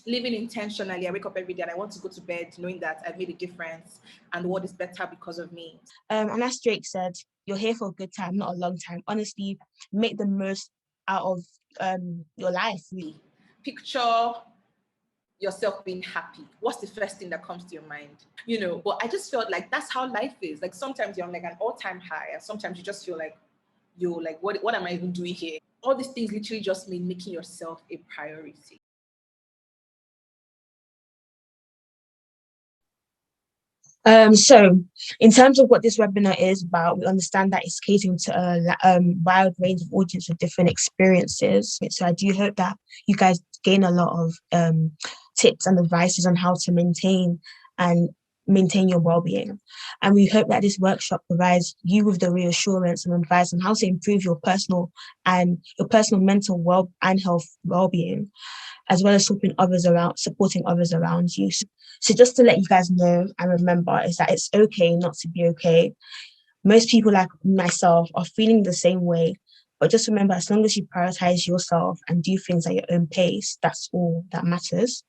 living intentionally. I wake up every day and I want to go to bed knowing that I've made a difference and the world is better because of me. And as Drake said, you're here for a good time, not a long time. Honestly, make the most out of your life. Picture yourself being happy. What's the first thing that comes to your mind? But I just felt like that's how life is. Like sometimes you're on like an all-time high, and sometimes you just feel like you're like, what am I even doing here? All these things literally just mean making yourself a priority. So in terms of what this webinar is about, we understand that it's catering to a wide range of audience with different experiences. So I do hope that you guys gain a lot of tips and advices on how to maintain your well-being. And we hope that this workshop provides you with the reassurance and advice on how to improve your personal mental health well-being, as well as supporting others around you. So just to let you guys know and remember is that it's okay not to be okay. Most people like myself are feeling the same way, but just remember, as long as you prioritize yourself and do things at your own pace, that's all that matters.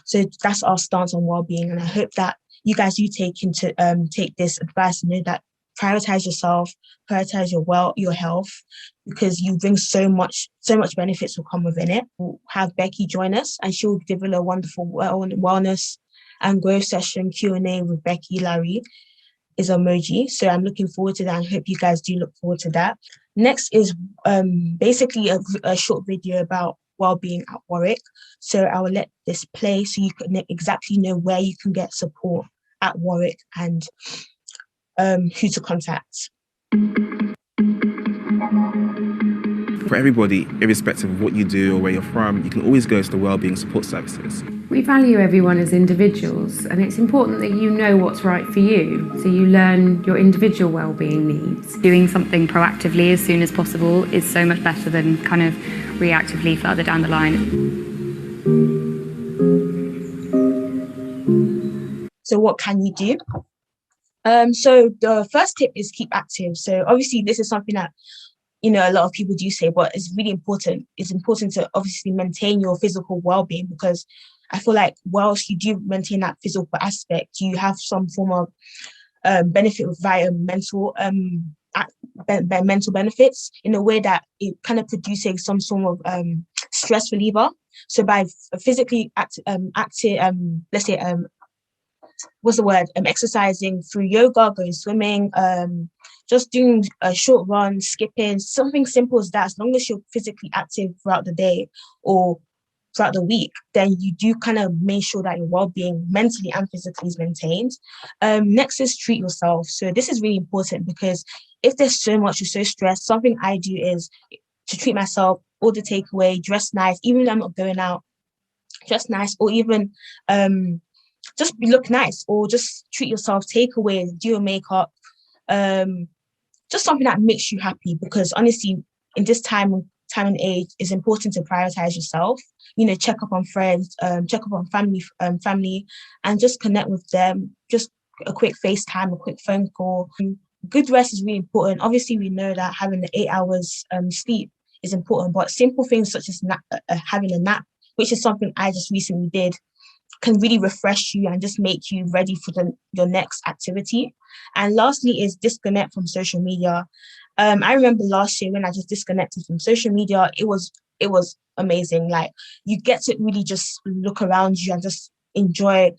So that's our stance on well-being, and I hope that you guys do take this advice and know that prioritize yourself, prioritize your health, because you bring so much benefits will come within it. We'll have Becky join us, and she'll give a wonderful wellness and growth session Q&A with Becky. Larry is emoji, so I'm looking forward to that, and hope you guys do look forward to that. Next is basically a short video about well-being at Warwick. So I will let this play so you can exactly know where you can get support at Warwick and who to contact. For everybody, irrespective of what you do or where you're from, you can always go to the Wellbeing support services. We value everyone as individuals, and it's important that you know what's right for you, so you learn your individual wellbeing needs. Doing something proactively as soon as possible is so much better than kind of reactively further down the line. So what can you do? So the first tip is keep active. So obviously this is something that a lot of people do say, but it's really important. It's important to obviously maintain your physical well-being, because I feel like whilst you do maintain that physical aspect, you have some form of benefit via mental benefits, in a way that it kind of produces some sort of stress reliever. So by physically exercising through yoga, going swimming, just doing a short run, skipping, something simple as that, as long as you're physically active throughout the day or throughout the week, then you do kind of make sure that your well-being mentally and physically is maintained. Next is treat yourself. So this is really important, because if there's so much, you're so stressed, something I do is to treat myself, order takeaway, dress nice, even if I'm not going out, dress nice, or even just look nice, or just treat yourself, takeaway, do your makeup, just something that makes you happy, because honestly, in this time and age, it's important to prioritize yourself. Check up on friends, check up on family, and just connect with them. Just a quick FaceTime, a quick phone call. Good rest is really important. Obviously, we know that having the 8 hours sleep is important, but simple things such as having a nap, which is something I just recently did, can really refresh you and just make you ready for your next activity. And lastly is disconnect from social media. I remember last year when I just disconnected from social media, it was amazing. Like, you get to really just look around you and just enjoy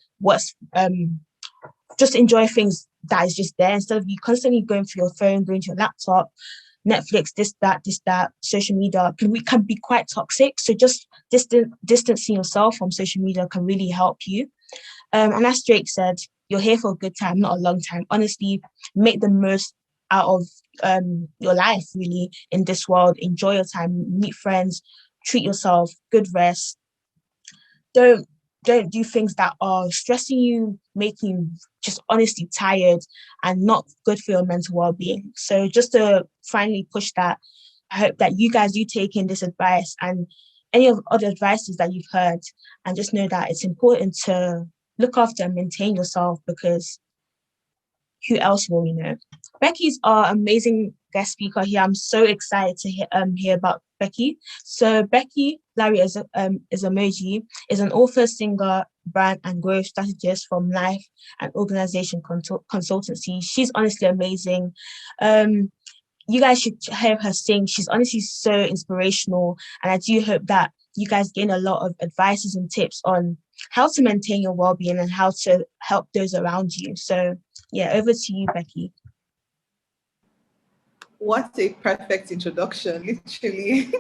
enjoy things that is just there, instead of you constantly going through your phone, going to your laptop, Netflix, this, that, social media can be quite toxic. So just distancing yourself from social media can really help you. And as Drake said, you're here for a good time, not a long time. Honestly, make the most out of your life, really, in this world. Enjoy your time, meet friends, treat yourself, good rest. Don't do things that are stressing you, making you just honestly tired and not good for your mental well-being. So just to finally push that, I hope that you guys do take in this advice and any of other advices that you've heard, and just know that it's important to look after and maintain yourself, because who else will Becky's our amazing guest speaker here. I'm so excited to hear about Becky. So Becky, Larry is emoji, is an author, singer, brand and growth strategist from life and organization consultancy. She's honestly amazing. You guys should hear her sing. She's honestly so inspirational, and I do hope that you guys gain a lot of advices and tips on how to maintain your well-being and how to help those around you. So yeah, over to you, Becky. What a perfect introduction, literally.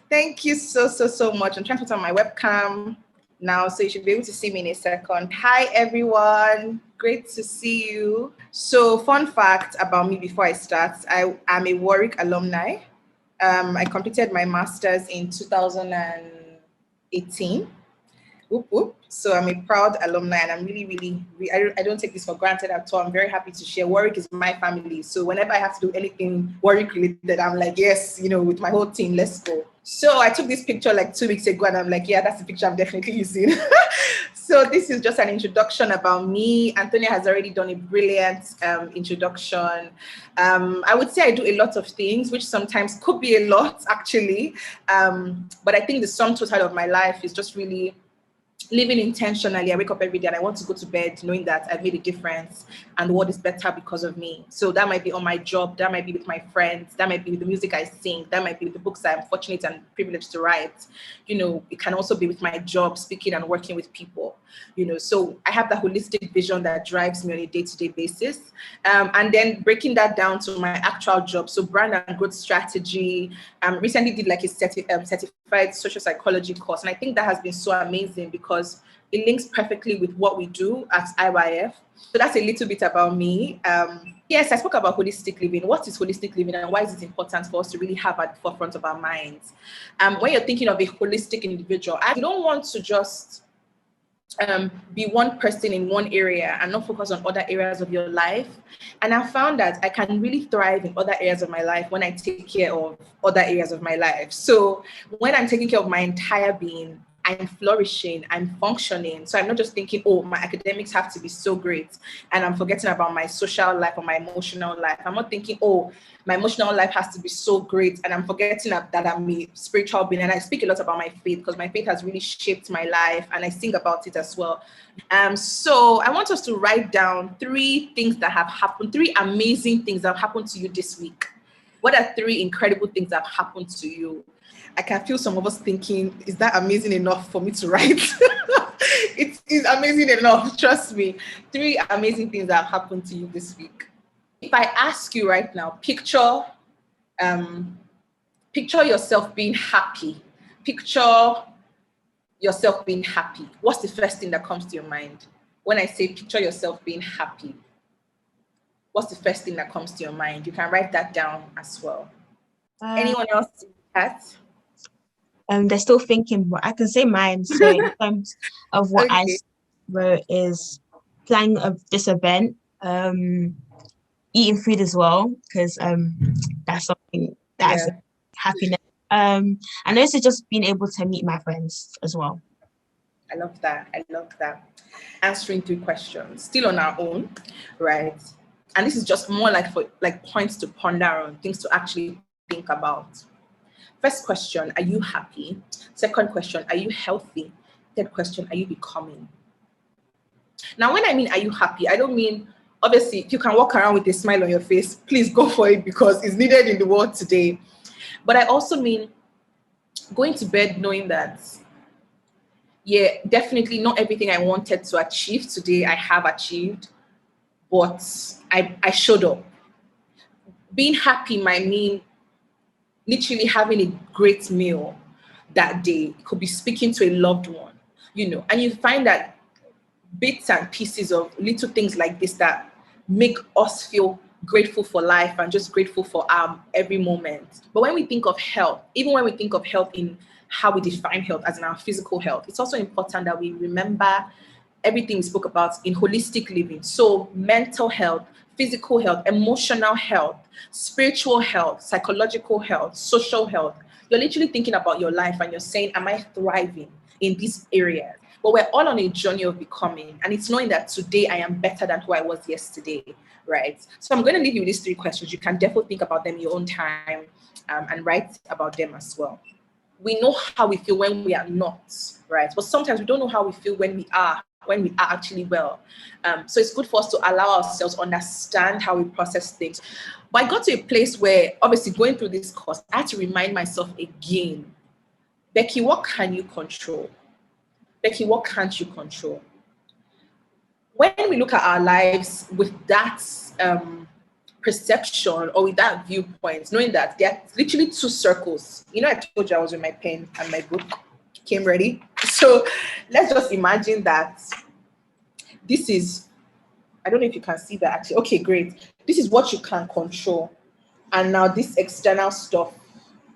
Thank you so much. I'm trying to put on my webcam now, so you should be able to see me in a second. Hi, everyone. Great to see you. So, fun fact about me before I start, I am a Warwick alumni. I completed my master's in 2018. Whoop, whoop. So I'm a proud alumni, and I'm really, I don't take this for granted at all. I'm very happy to share. Warwick is my family. So whenever I have to do anything Warwick related, I'm like, yes, with my whole team, let's go. So I took this picture like 2 weeks ago, and I'm like, yeah, that's the picture I'm definitely using. So this is just an introduction about me. Antonia has already done a brilliant introduction. I would say I do a lot of things, which sometimes could be a lot, actually. But I think the sum total of my life is just really living intentionally. I wake up every day and I want to go to bed knowing that I've made a difference and the world is better because of me. So that might be on my job, that might be with my friends, that might be with the music I sing, that might be with the books I'm fortunate and privileged to write. It can also be with my job, speaking and working with people. So I have that holistic vision that drives me on a day-to-day basis. And then breaking that down to my actual job. So brand and growth strategy. Recently did like a certified social psychology course. And I think that has been so amazing because it links perfectly with what we do at IYF. So that's a little bit about me. Yes, I spoke about holistic living. What is holistic living and why is it important for us to really have at the forefront of our minds? When you're thinking of a holistic individual, you don't want to just be one person in one area and not focus on other areas of your life. And I found that I can really thrive in other areas of my life when I take care of other areas of my life. So when I'm taking care of my entire being, I'm flourishing, I'm functioning. So I'm not just thinking, oh, my academics have to be so great, and I'm forgetting about my social life or my emotional life. I'm not thinking, oh, my emotional life has to be so great, and I'm forgetting that I'm a spiritual being. And I speak a lot about my faith because my faith has really shaped my life, and I sing about it as well. So I want us to write down 3 things that have happened, 3 amazing things that have happened to you this week. What are 3 incredible things that have happened to you? I can feel some of us thinking, is that amazing enough for me to write? It is amazing enough, trust me. 3 amazing things that have happened to you this week. If I ask you right now, picture yourself being happy. Picture yourself being happy. What's the first thing that comes to your mind? When I say picture yourself being happy, what's the first thing that comes to your mind? You can write that down as well. Anyone else? They're still thinking, but I can say mine. So in terms of what I wrote is planning of this event, eating food as well, because that's something that's happiness. And also just being able to meet my friends as well. I love that. Answering 3 questions, still on our own, right? And this is just more like points to ponder on, things to actually think about. First question, are you happy? Second question, are you healthy? Third question, are you becoming? Now, when I mean, are you happy? I don't mean, obviously, if you can walk around with a smile on your face, please go for it because it's needed in the world today. But I also mean going to bed knowing that, yeah, definitely not everything I wanted to achieve today, I have achieved, but I showed up. Being happy might mean literally having a great meal that day. It could be speaking to a loved one, and you find that bits and pieces of little things like this that make us feel grateful for life and just grateful for every moment. But when we think of health, even when we think of health in how we define health as in our physical health, it's also important that we remember everything we spoke about in holistic living. So mental health, physical health, emotional health, spiritual health, psychological health, social health. You're literally thinking about your life and you're saying, am I thriving in these areas? But we're all on a journey of becoming. And it's knowing that today I am better than who I was yesterday, right? So I'm going to leave you with these 3 questions. You can definitely think about them in your own time and write about them as well. we know how we feel when we are not, right? But sometimes we don't know how we feel when we are actually well. So it's good for us to allow ourselves to understand how we process things. But I got to a place where, obviously, going through this course, I had to remind myself again, Becky, what can you control? Becky, what can't you control? When we look at our lives with that perception or with that viewpoint, knowing that there are literally two circles. You know, I told you I was with my pen and my book came ready. So let's just imagine that this is, I don't know if you can see that actually. Okay, great. This is what you can control. And now this external stuff,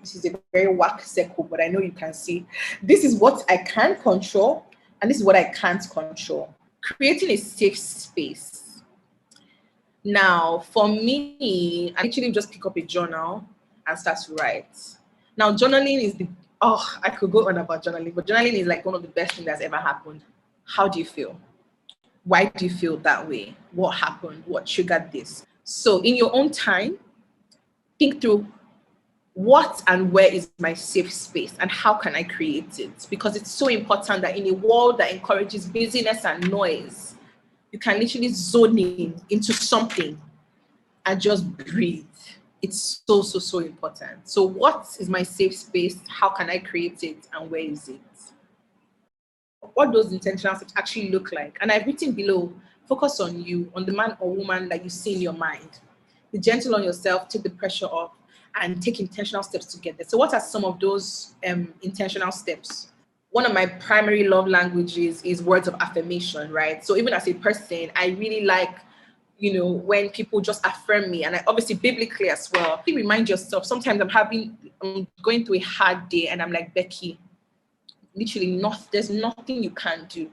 this is a very whack circle, but I know you can see. This is what I can control, and this is what I can't control. Creating a safe space. Now, for me, I actually just pick up a journal and start to write. Now, journaling is I could go on about journaling, but journaling is like one of the best things that's ever happened. How do you feel? Why do you feel that way? What happened? What triggered this? So in your own time, think through what and where is my safe space and how can I create it? Because it's so important that in a world that encourages busyness and noise, you can literally zone in into something and just breathe. It's so important. So what is my safe space? How can I create it? And where is it? What those intentional steps actually look like. And I've written below, focus on you, on the man or woman that you see in your mind. Be gentle on yourself, take the pressure off, and take intentional steps to get there. So what are some of those intentional steps? One of my primary love languages is words of affirmation, right? So even as a person, I really like, when people just affirm me, and I obviously biblically as well. You remind yourself, sometimes I'm going through a hard day and I'm like, Becky, literally there's nothing you can't do.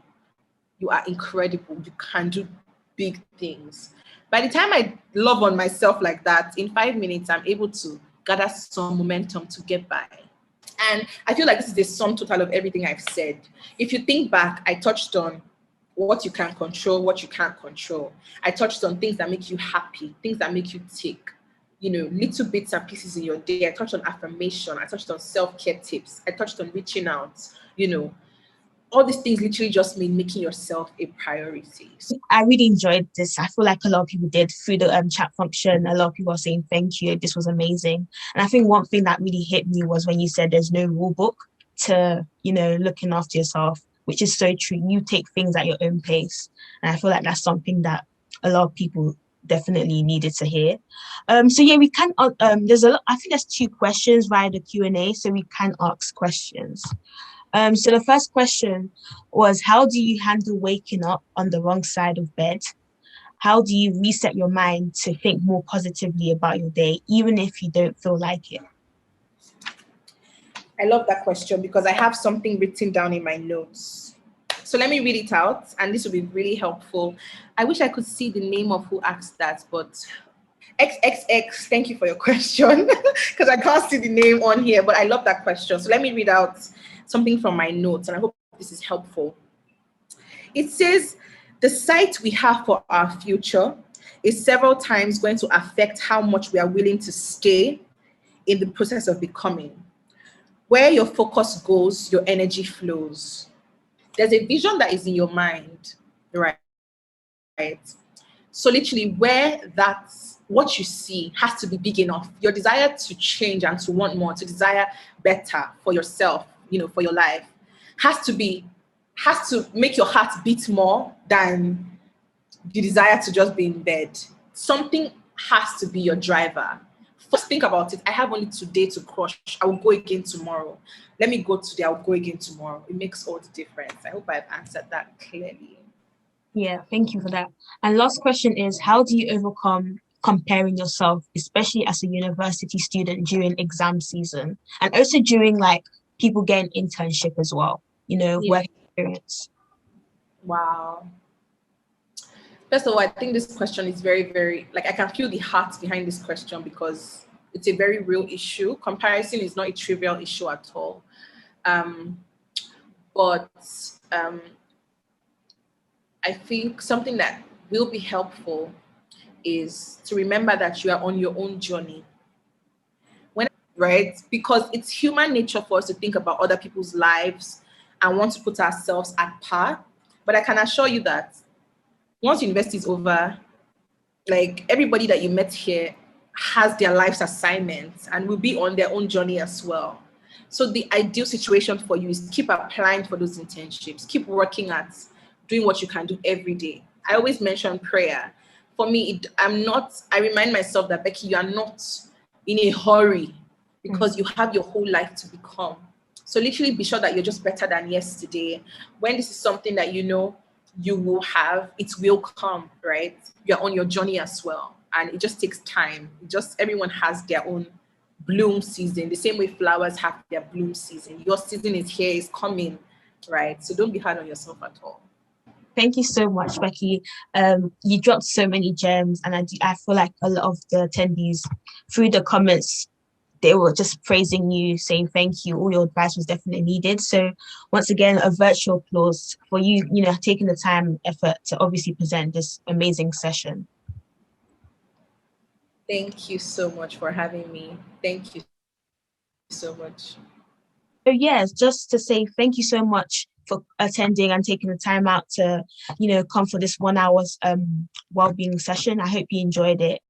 You are incredible. You can do big things. By the time I love on myself like that, in 5 minutes, I'm able to gather some momentum to get by. And I feel like this is the sum total of everything I've said. If you think back, I touched on what you can control, what you can't control. I touched on things that make you happy, things that make you tick, little bits and pieces in your day. I touched on affirmation. I touched on self-care tips. I touched on reaching out, all these things literally just mean making yourself a priority. So I really enjoyed this. I feel like a lot of people did through the chat function. A lot of people are saying thank you. This was amazing. And I think one thing that really hit me was when you said there's no rule book to, looking after yourself, which is so true. You take things at your own pace. And I feel like that's something that a lot of people definitely needed to hear. So yeah, we can, there's a lot, I think there's 2 questions via the Q&A, so we can ask questions. So the first question was, how do you handle waking up on the wrong side of bed? How do you reset your mind to think more positively about your day, even if you don't feel like it? I love that question because I have something written down in my notes. So let me read it out, and this will be really helpful. I wish I could see the name of who asked that, but XXX, thank you for your question because I can't see the name on here, but I love that question. So let me read out something from my notes, and I hope this is helpful. It says, the sight we have for our future is several times going to affect how much we are willing to stay in the process of becoming. Where your focus goes, your energy flows. There's a vision that is in your mind, right? So literally what you see has to be big enough. Your desire to change and to want more, to desire better for yourself, for your life, has to make your heart beat more than the desire to just be in bed. Something has to be your driver. First, think about it. I have only today to crush. I will go again tomorrow. Let me go today. I'll go again tomorrow. It makes all the difference. I hope I've answered that clearly. Yeah, thank you for that. And last question is, how do you overcome comparing yourself, especially as a university student during exam season, and also during people getting internship as well, work experience? Wow. First of all, I think this question is very, very, I can feel the heart behind this question because it's a very real issue. Comparison is not a trivial issue at all. But I think something that will be helpful is to remember that you are on your own journey. right? Because it's human nature for us to think about other people's lives and want to put ourselves at par. But I can assure you that once university is over, like everybody that you met here has their life's assignments and will be on their own journey as well. So the ideal situation for you is keep applying for those internships, keep working at doing what you can do every day. I always mention prayer. For me, I remind myself that, Becky, you are not in a hurry because you have your whole life to become. So literally be sure that you're just better than yesterday. When this is something that you know you will have, it will come, right? You're on your journey as well. And it just takes time. Everyone has their own bloom season. The same way flowers have their bloom season. Your season is here, is coming, right? So don't be hard on yourself at all. Thank you so much, Becky. You dropped so many gems, and I feel like a lot of the attendees through the comments, they were just praising you, saying thank you. All your advice was definitely needed. So once again, a virtual applause for you, taking the time and effort to obviously present this amazing session. Thank you so much for having me. Thank you so much. So yes, just to say thank you so much for attending and taking the time out to, come for this 1 hour wellbeing session. I hope you enjoyed it.